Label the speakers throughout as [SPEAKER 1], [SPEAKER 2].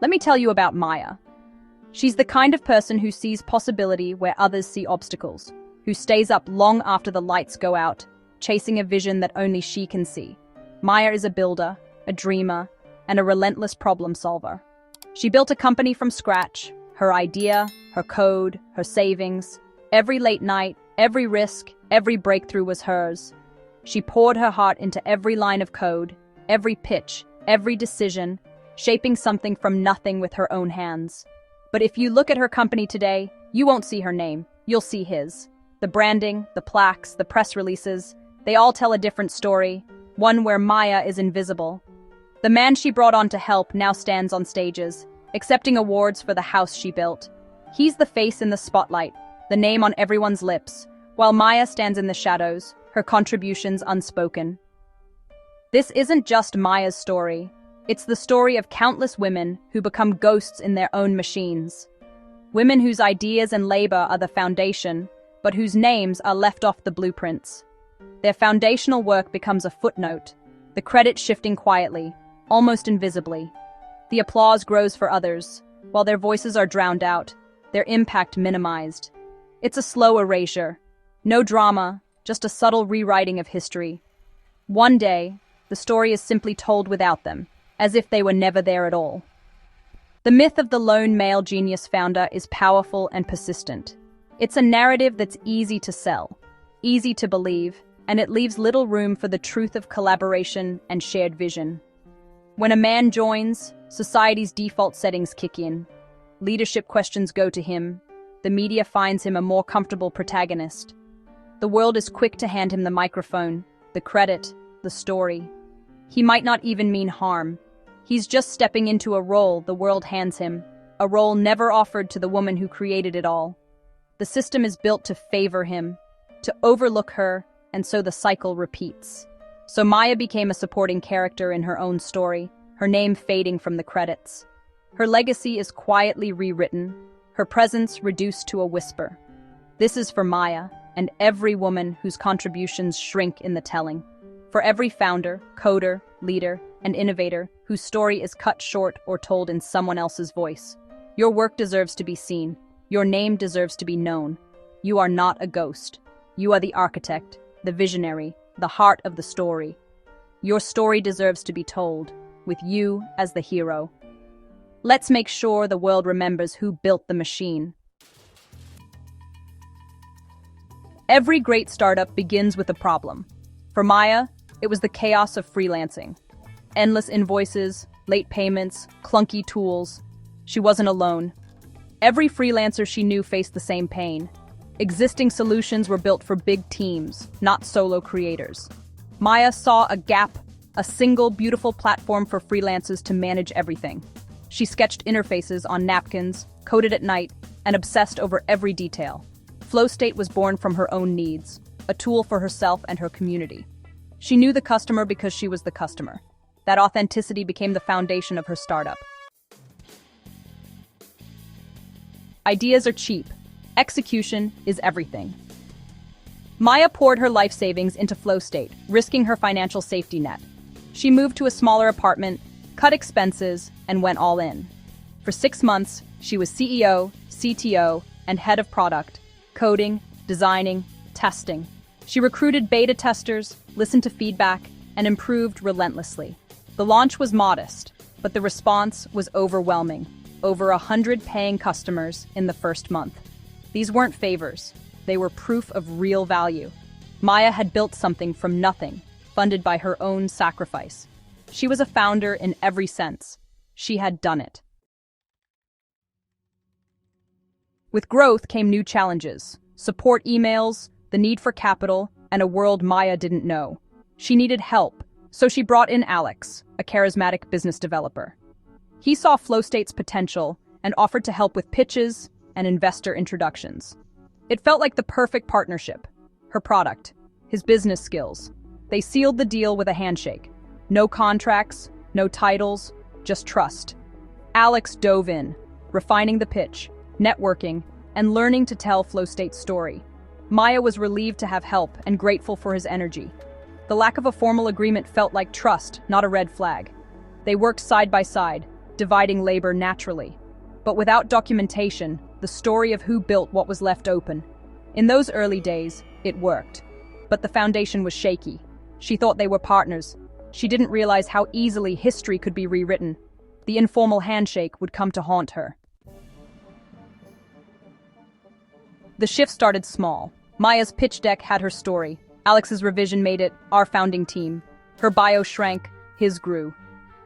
[SPEAKER 1] Let me tell you about Maya. She's the kind of person who sees possibility where others see obstacles, who stays up long after the lights go out, chasing a vision that only she can see. Maya is a builder, a dreamer, and a relentless problem solver. She built a company from scratch, her idea, her code, her savings. Every late night, every risk, every breakthrough was hers. She poured her heart into every line of code, every pitch, every decision, shaping something from nothing with her own hands. But if you look at her company today, you won't see her name, you'll see his. The branding, the plaques, the press releases, they all tell a different story, one where Maya is invisible. The man she brought on to help now stands on stages, accepting awards for the house she built. He's the face in the spotlight, the name on everyone's lips, while Maya stands in the shadows, her contributions unspoken. This isn't just Maya's story. It's the story of countless women who become ghosts in their own machines. Women whose ideas and labor are the foundation, but whose names are left off the blueprints. Their foundational work becomes a footnote, the credit shifting quietly, almost invisibly. The applause grows for others, while their voices are drowned out, their impact minimized. It's a slow erasure. No drama, just a subtle rewriting of history. One day, the story is simply told without them, as if they were never there at all. The myth of the lone male genius founder is powerful and persistent. It's a narrative that's easy to sell, easy to believe, and it leaves little room for the truth of collaboration and shared vision. When a man joins, society's default settings kick in. Leadership questions go to him. The media finds him a more comfortable protagonist. The world is quick to hand him the microphone, the credit, the story. He might not even mean harm. He's just stepping into a role the world hands him, a role never offered to the woman who created it all. The system is built to favor him, to overlook her, and so the cycle repeats. So Maya became a supporting character in her own story, her name fading from the credits. Her legacy is quietly rewritten, her presence reduced to a whisper. This is for Maya and every woman whose contributions shrink in the telling. For every founder, coder, leader, and innovator whose story is cut short or told in someone else's voice. Your work deserves to be seen. Your name deserves to be known. You are not a ghost. You are the architect, the visionary, the heart of the story. Your story deserves to be told, with you as the hero. Let's make sure the world remembers who built the machine. Every great startup begins with a problem. For Maya, it was the chaos of freelancing. Endless invoices, late payments, clunky tools. She wasn't alone. Every freelancer she knew faced the same pain. Existing solutions were built for big teams, not solo creators. Maya saw a gap, a single beautiful platform for freelancers to manage everything. She sketched interfaces on napkins, coded at night, and obsessed over every detail. FlowState was born from her own needs, a tool for herself and her community. She knew the customer because she was the customer. That authenticity became the foundation of her startup. Ideas are cheap. Execution is everything. Maya poured her life savings into FlowState, risking her financial safety net. She moved to a smaller apartment, cut expenses, and went all in. For 6 months, she was CEO, CTO, and head of product, coding, designing, testing. She recruited beta testers, listened to feedback, and improved relentlessly. The launch was modest, but the response was overwhelming. Over 100 paying customers in the first month. These weren't favors. They were proof of real value. Maya had built something from nothing, funded by her own sacrifice. She was a founder in every sense. She had done it. With growth came new challenges, support emails, the need for capital, and a world Maya didn't know. She needed help, so she brought in Alex, a charismatic business developer. He saw FlowState's potential and offered to help with pitches and investor introductions. It felt like the perfect partnership. Her product, his business skills. They sealed the deal with a handshake. No contracts, no titles, just trust. Alex dove in, refining the pitch, networking, and learning to tell FlowState's story. Maya was relieved to have help and grateful for his energy. The lack of a formal agreement felt like trust, not a red flag. They worked side by side, dividing labor naturally. But without documentation, the story of who built what was left open. In those early days, it worked. But the foundation was shaky. She thought they were partners. She didn't realize how easily history could be rewritten. The informal handshake would come to haunt her. The shift started small. Maya's pitch deck had her story. Alex's revision made it our founding team. Her bio shrank, his grew.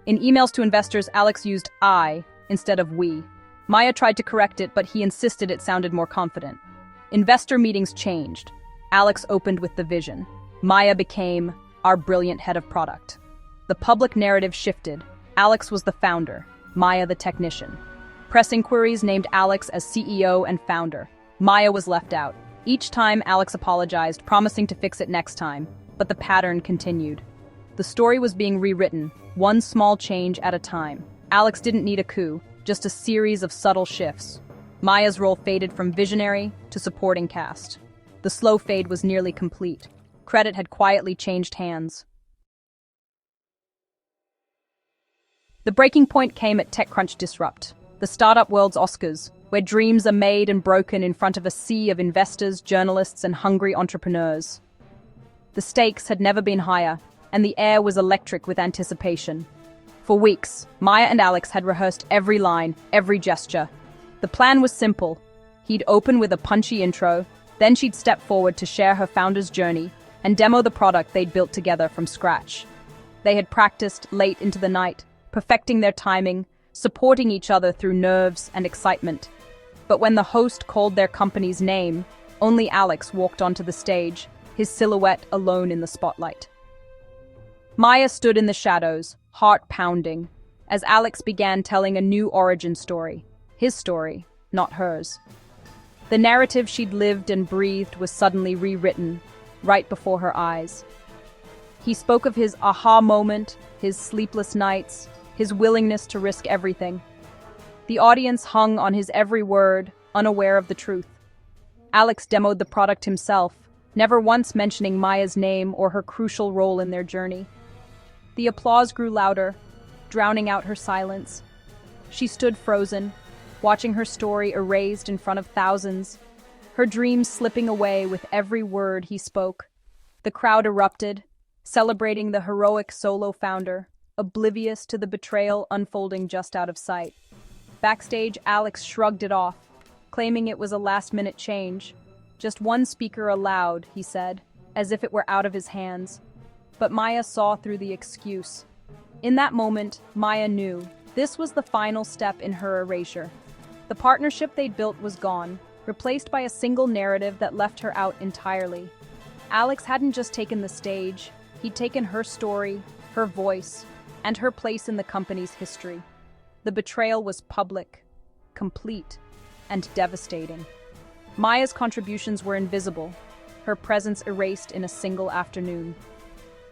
[SPEAKER 1] In emails to investors, Alex used I instead of we. Maya tried to correct it, but he insisted it sounded more confident. Investor meetings changed. Alex opened with the vision. Maya became our brilliant head of product. The public narrative shifted. Alex was the founder, Maya the technician. Press inquiries named Alex as CEO and founder. Maya was left out. Each time, Alex apologized, promising to fix it next time, but the pattern continued. The story was being rewritten, one small change at a time. Alex didn't need a coup, just a series of subtle shifts. Maya's role faded from visionary to supporting cast. The slow fade was nearly complete. Credit had quietly changed hands. The breaking point came at TechCrunch Disrupt, the startup world's Oscars, where dreams are made and broken in front of a sea of investors, journalists, and hungry entrepreneurs. The stakes had never been higher, and the air was electric with anticipation. For weeks, Maya and Alex had rehearsed every line, every gesture. The plan was simple. He'd open with a punchy intro, then she'd step forward to share her founder's journey and demo the product they'd built together from scratch. They had practiced late into the night, perfecting their timing, supporting each other through nerves and excitement. But when the host called their company's name, only Alex walked onto the stage, his silhouette alone in the spotlight. Maya stood in the shadows, heart pounding, as Alex began telling a new origin story. His story, not hers. The narrative she'd lived and breathed was suddenly rewritten, right before her eyes. He spoke of his aha moment, his sleepless nights, his willingness to risk everything. The audience hung on his every word, unaware of the truth. Alex demoed the product himself, never once mentioning Maya's name or her crucial role in their journey. The applause grew louder, drowning out her silence. She stood frozen, watching her story erased in front of thousands, her dreams slipping away with every word he spoke. The crowd erupted, celebrating the heroic solo founder, oblivious to the betrayal unfolding just out of sight. Backstage, Alex shrugged it off, claiming it was a last-minute change. Just one speaker allowed, he said, as if it were out of his hands. But Maya saw through the excuse. In that moment, Maya knew this was the final step in her erasure. The partnership they'd built was gone, replaced by a single narrative that left her out entirely. Alex hadn't just taken the stage, he'd taken her story, her voice, and her place in the company's history. The betrayal was public, complete, and devastating. Maya's contributions were invisible, her presence erased in a single afternoon.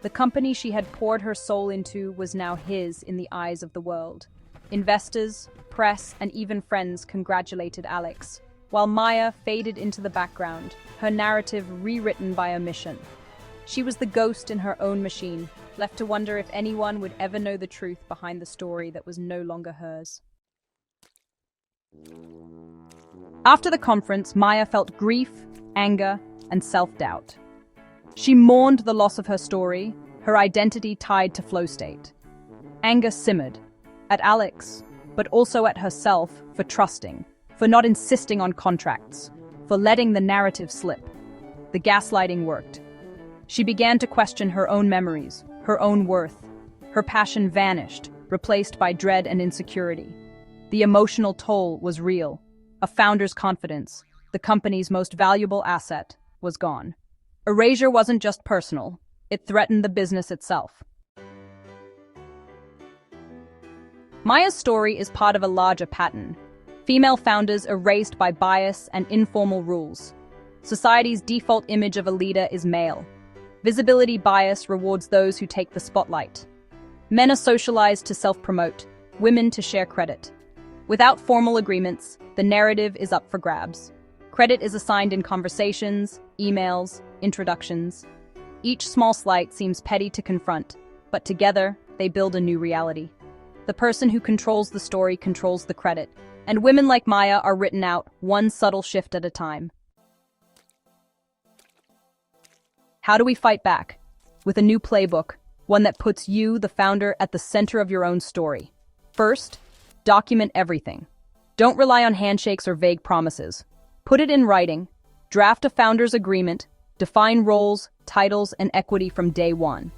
[SPEAKER 1] The company she had poured her soul into was now his in the eyes of the world. Investors, press, and even friends congratulated Alex, while Maya faded into the background, her narrative rewritten by omission. She was the ghost in her own machine, left to wonder if anyone would ever know the truth behind the story that was no longer hers. After the conference, Maya felt grief, anger, and self-doubt. She mourned the loss of her story, her identity tied to flow state. Anger simmered, at Alex, but also at herself for trusting, for not insisting on contracts, for letting the narrative slip. The gaslighting worked. She began to question her own memories, her own worth. Her passion vanished, replaced by dread and insecurity. The emotional toll was real. A founder's confidence, the company's most valuable asset, was gone. Erasure wasn't just personal, it threatened the business itself. Maya's story is part of a larger pattern. Female founders erased by bias and informal rules. Society's default image of a leader is male. Visibility bias rewards those who take the spotlight. Men are socialized to self-promote, women to share credit. Without formal agreements, the narrative is up for grabs. Credit is assigned in conversations, emails, introductions. Each small slight seems petty to confront, but together, they build a new reality. The person who controls the story controls the credit, and women like Maya are written out one subtle shift at a time. How do we fight back? With a new playbook, one that puts you, the founder, at the center of your own story. First, document everything. Don't rely on handshakes or vague promises. Put it in writing, draft a founder's agreement, define roles, titles, and equity from day one.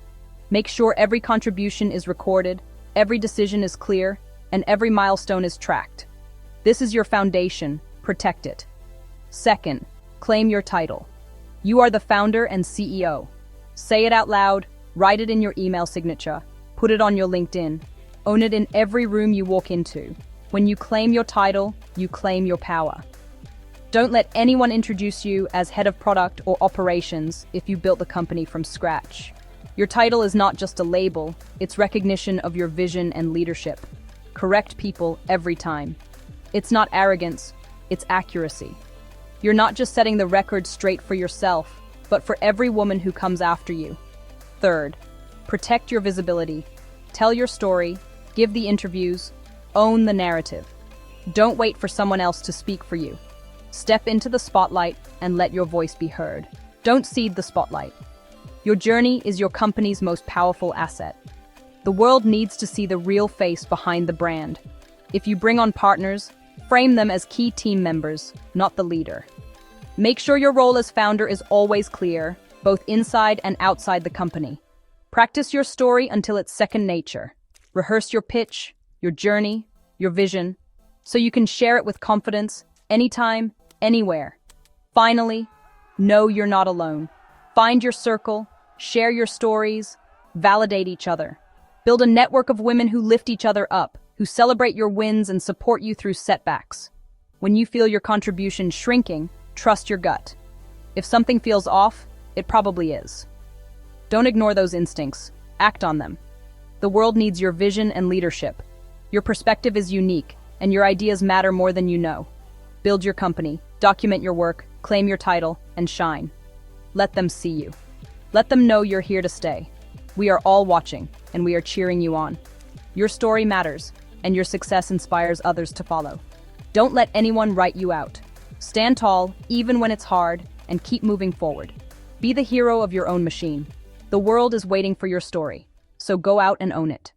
[SPEAKER 1] Make sure every contribution is recorded, every decision is clear, and every milestone is tracked. This is your foundation. Protect it. Second, claim your title. You are the founder and CEO. Say it out loud, write it in your email signature, put it on your LinkedIn, own it in every room you walk into. When you claim your title, you claim your power. Don't let anyone introduce you as head of product or operations if you built the company from scratch. Your title is not just a label, it's recognition of your vision and leadership. Correct people every time. It's not arrogance, it's accuracy. You're not just setting the record straight for yourself, but for every woman who comes after you. Third, protect your visibility. Tell your story, give the interviews, own the narrative. Don't wait for someone else to speak for you. Step into the spotlight and let your voice be heard. Don't cede the spotlight. Your journey is your company's most powerful asset. The world needs to see the real face behind the brand. If you bring on partners, frame them as key team members, not the leader. Make sure your role as founder is always clear, both inside and outside the company. Practice your story until it's second nature. Rehearse your pitch, your journey, your vision, so you can share it with confidence, anytime, anywhere. Finally, know you're not alone. Find your circle, share your stories, validate each other. Build a network of women who lift each other up, who celebrate your wins and support you through setbacks. When you feel your contribution shrinking, trust your gut. If something feels off, it probably is. Don't ignore those instincts. Act on them. The world needs your vision and leadership. Your perspective is unique, and your ideas matter more than you know. Build your company, document your work, claim your title, and shine. Let them see you. Let them know you're here to stay. We are all watching, and we are cheering you on. Your story matters, and your success inspires others to follow. Don't let anyone write you out. Stand tall, even when it's hard, and keep moving forward. Be the hero of your own machine. The world is waiting for your story, so go out and own it.